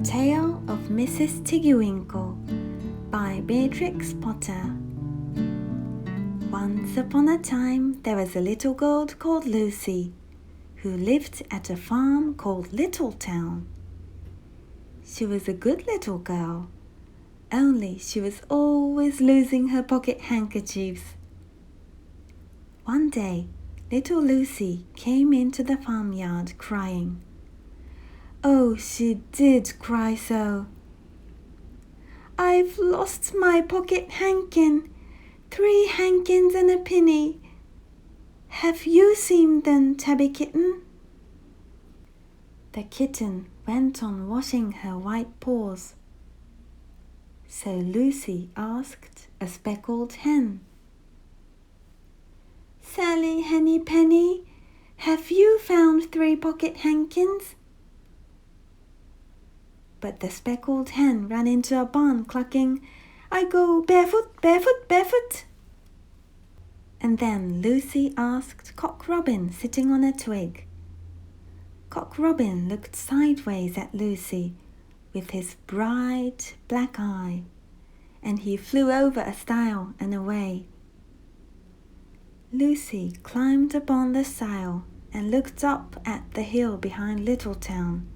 Tale of Mrs. Tiggy Winkle by Beatrix Potter. Once upon a time there was a little girl called Lucy who lived at a farm called Little Town. She was a good little girl, only she was always losing her pocket handkerchiefs. One day, little Lucy came into the farmyard crying. Oh, she did cry so. I've lost my pocket hankin, 3 hankins and a penny. Have you seen them, Tabby Kitten? The kitten went on washing her white paws. So Lucy asked a speckled hen. Sally Henny Penny, have you found 3 pocket hankins? But the speckled hen ran into a barn clucking, I go barefoot, barefoot, barefoot. And then Lucy asked Cock Robin sitting on a twig. Cock Robin looked sideways at Lucy with his bright black eye, and he flew over a stile and away. Lucy climbed upon the stile and looked up at the hill behind Little Town.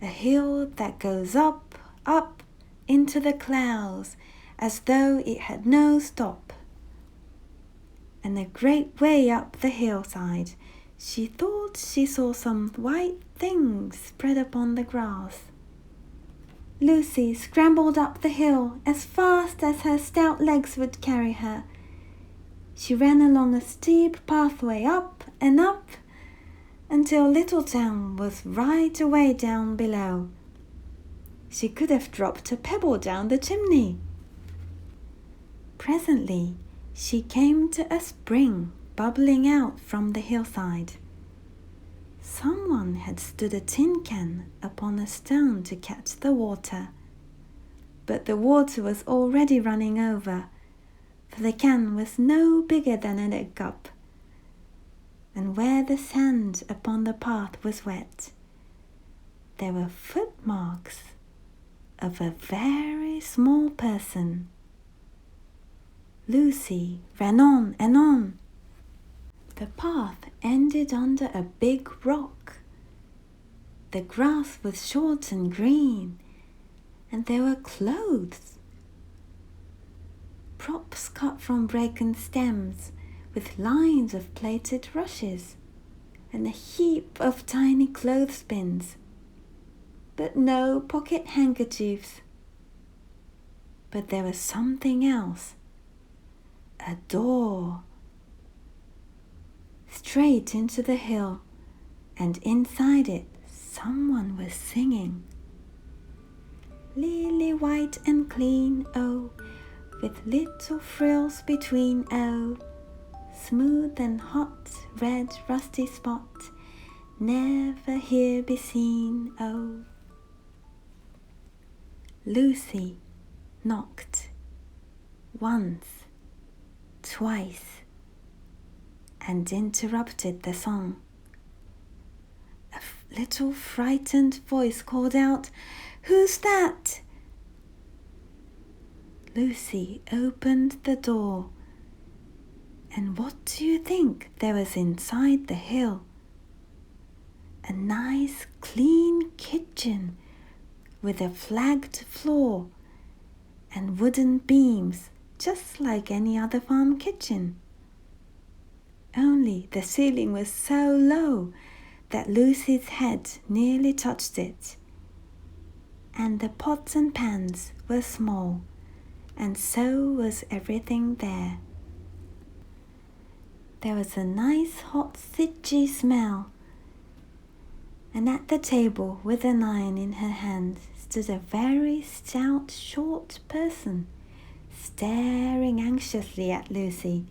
A hill that goes up, up into the clouds as though it had no stop. And a great way up the hillside, she thought she saw some white things spread upon the grass. Lucy scrambled up the hill as fast as her stout legs would carry her. She ran along a steep pathway up and up, until Little Town was right away down below. She could have dropped a pebble down the chimney. Presently, she came to a spring bubbling out from the hillside. Someone had stood a tin can upon a stone to catch the water, but the water was already running over, for the can was no bigger than an egg cup. And where the sand upon the path was wet, there were footmarks of a very small person. Lucy ran on and on. The path ended under a big rock. The grass was short and green, and there were clothes. Props cut from broken stems, with lines of plaited rushes, and a heap of tiny clothespins, but no pocket handkerchiefs. But there was something else, a door, straight into the hill, and inside it someone was singing. Lily white and clean, oh, with little frills between, oh, smooth and hot, red rusty spot, never here be seen, oh. Lucy knocked once, twice, and interrupted the song. A little frightened voice called out, Who's that? Lucy opened the door. And what do you think there was inside the hill? A nice clean kitchen with a flagged floor and wooden beams, just like any other farm kitchen. Only the ceiling was so low that Lucy's head nearly touched it. And the pots and pans were small, and so was everything there. There was a nice hot stitchy smell, and at the table with an iron in her hand stood a very stout, short person, staring anxiously at Lucy.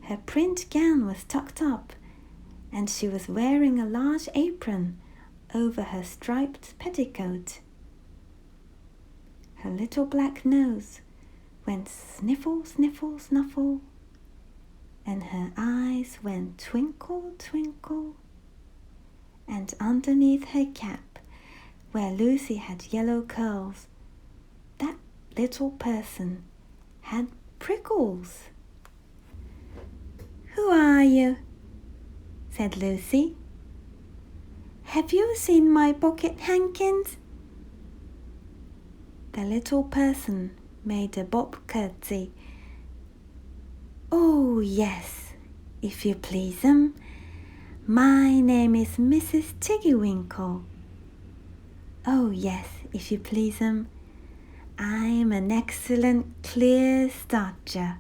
Her print gown was tucked up, and she was wearing a large apron over her striped petticoat. Her little black nose went sniffle, sniffle, snuffle, and her eyes went twinkle, twinkle, and underneath her cap where Lucy had yellow curls, that little person had prickles. "Who are you?" said Lucy. "Have you seen my pocket handkins?" The little person made a bob curtsy. "Oh, yes, if you please 'em. My name is Mrs. Tiggy Winkle. Oh, yes, if you please 'em. I'm an excellent clear starcher."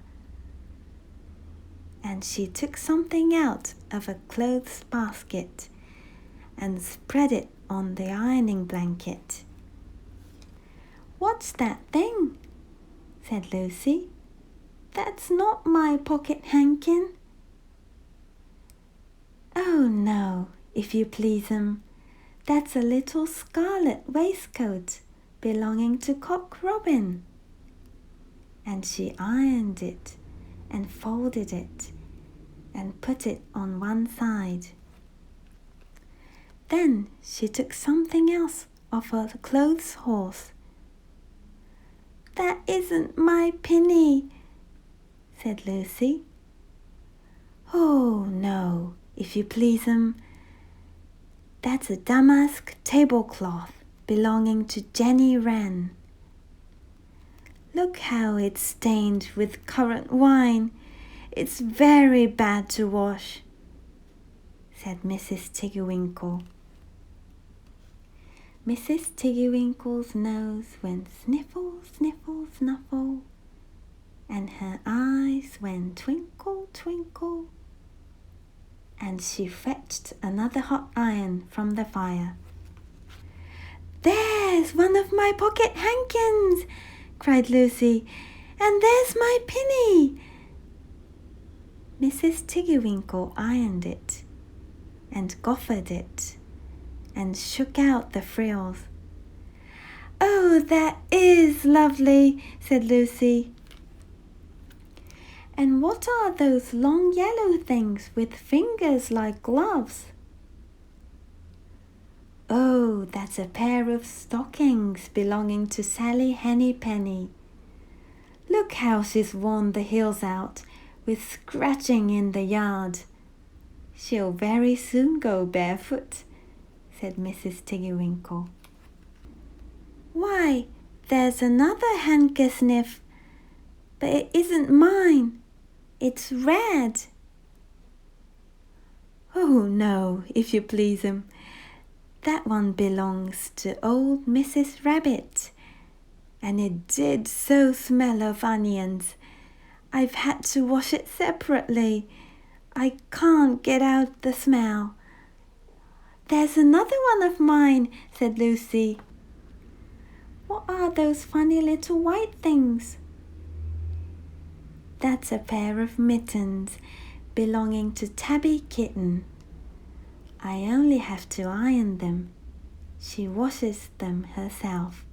And she took something out of a clothes basket and spread it on the ironing blanket. "What's that thing?" said Lucy. "That's not my pocket handkin." "Oh, no, if you please 'em. That's a little scarlet waistcoat belonging to Cock Robin." And she ironed it and folded it and put it on one side. Then she took something else off her clothes horse. "That isn't my pinny," said Lucy. "Oh, no, if you please 'em. That's a damask tablecloth belonging to Jenny Wren. Look how it's stained with currant wine. It's very bad to wash," said Mrs. Tiggywinkle. Mrs. Tiggywinkle's nose went sniffle, sniffle, snuffle, and her eyes went twinkle, twinkle, and she fetched another hot iron from the fire. "There's one of my pocket handkins!" cried Lucy, "and there's my pinny!" Mrs. Tiggywinkle ironed it and goffered it and shook out the frills. "Oh, that is lovely," said Lucy. "And what are those long yellow things with fingers like gloves?" "Oh, that's a pair of stockings belonging to Sally Henny Penny. Look how she's worn the heels out with scratching in the yard. She'll very soon go barefoot," said Mrs. Tiggywinkle. "Why, there's another handkerchief, but it isn't mine. It's red." "Oh, no, if you please 'em. That one belongs to old Mrs. Rabbit, and it did so smell of onions. I've had to wash it separately. I can't get out the smell." "There's another one of mine," said Lucy. "What are those funny little white things?" "That's a pair of mittens belonging to Tabby Kitten. I only have to iron them. She washes them herself."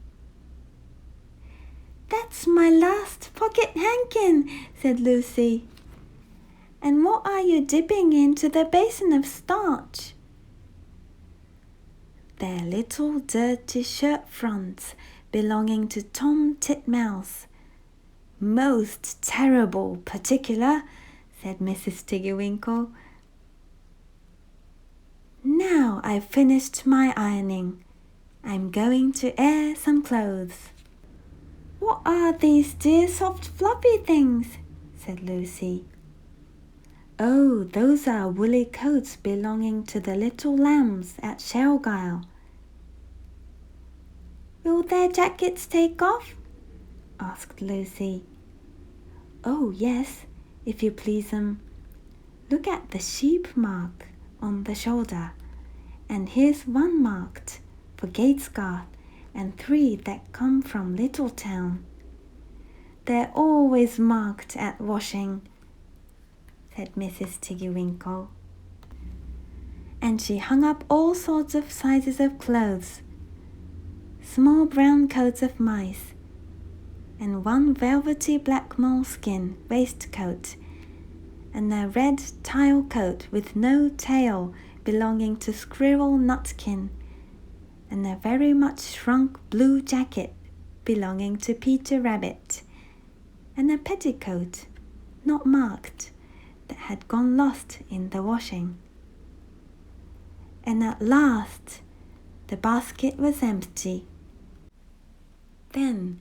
"That's my last pocket handkin," said Lucy. "And what are you dipping into the basin of starch?" "They're little dirty shirt fronts belonging to Tom Titmouse. Most terrible particular," said Mrs. Tiggywinkle. "Now I've finished my ironing. I'm going to air some clothes." "What are these dear soft fluffy things?" said Lucy. "Oh, those are woolly coats belonging to the little lambs at Shelgyle." "Will their jackets take off?" asked Lucy. "Oh, yes, if you please 'em. Look at the sheep mark on the shoulder, and here's one marked for Gatesgarth and 3 that come from Littletown. They're always marked at washing," said Mrs. Tiggywinkle. And she hung up all sorts of sizes of clothes, small brown coats of mice, and one velvety black moleskin waistcoat, and a red tile coat with no tail belonging to Squirrel Nutkin, and a very much shrunk blue jacket belonging to Peter Rabbit, and a petticoat, not marked, that had gone lost in the washing. And at last the basket was empty. Then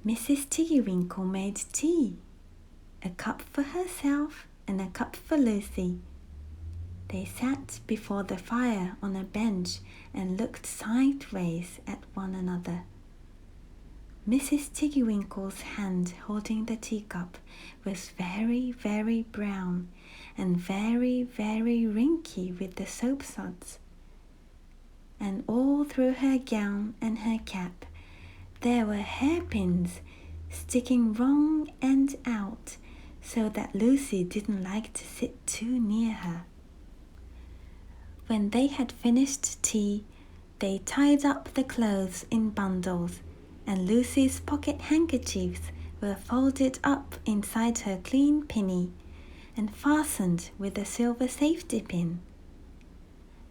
Mrs. Tiggy Winkle made tea, a cup for herself and a cup for Lucy. They sat before the fire on a bench and looked sideways at one another. Mrs. Tiggy Winkle's hand holding the teacup was very, very brown and very, very wrinky with the soap suds. And all through her gown and her cap there were hairpins sticking wrong end out, so that Lucy didn't like to sit too near her. When they had finished tea, they tied up the clothes in bundles, and Lucy's pocket handkerchiefs were folded up inside her clean pinny and fastened with a silver safety pin.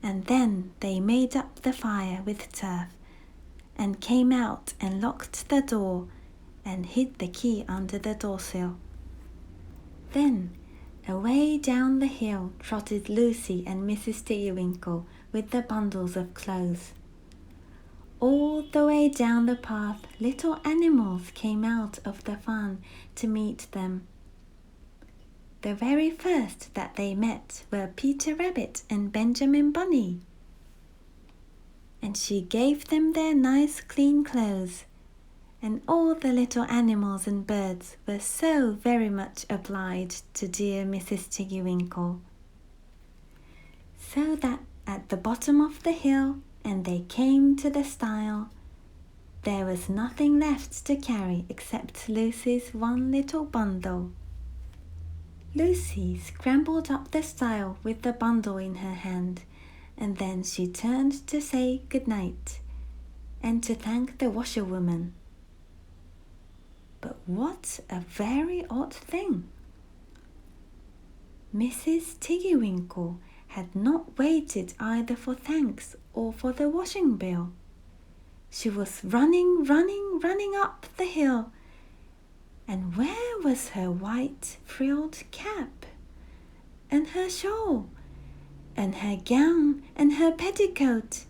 And then they made up the fire with turf, and came out and locked the door and hid the key under the doorsill. Then away down the hill trotted Lucy and Mrs. Tiggy Winkle with the bundles of clothes. All the way down the path little animals came out of the farm to meet them. The very first that they met were Peter Rabbit and Benjamin Bunny. And she gave them their nice clean clothes, and all the little animals and birds were so very much obliged to dear Mrs. Tiggy Winkle. So that at the bottom of the hill, and they came to the stile, there was nothing left to carry except Lucy's one little bundle. Lucy scrambled up the stile with the bundle in her hand, and then she turned to say good night and to thank the washerwoman. But what a very odd thing! Mrs. Tiggy Winkle had not waited either for thanks or for the washing bill. She was running up the hill, and where was her white frilled cap, and her shawl, and her gown, and her petticoat?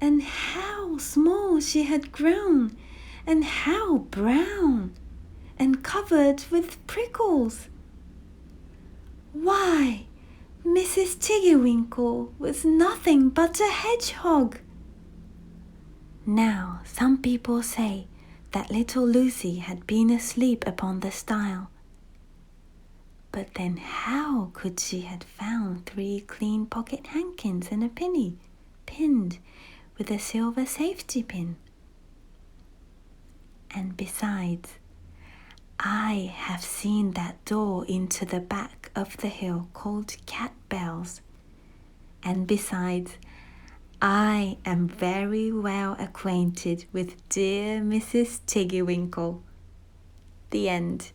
And how small she had grown, and how brown, and covered with prickles! Why, Mrs. Tiggy Winkle was nothing but a hedgehog. Now some people say that little Lucy had been asleep upon the stile. But then how could she have found 3 clean pocket handkins and a penny, pinned with a silver safety pin? And besides, I have seen that door into the back of the hill called Cat Bells. And besides, I am very well acquainted with dear Mrs. Tiggy Winkle. The end.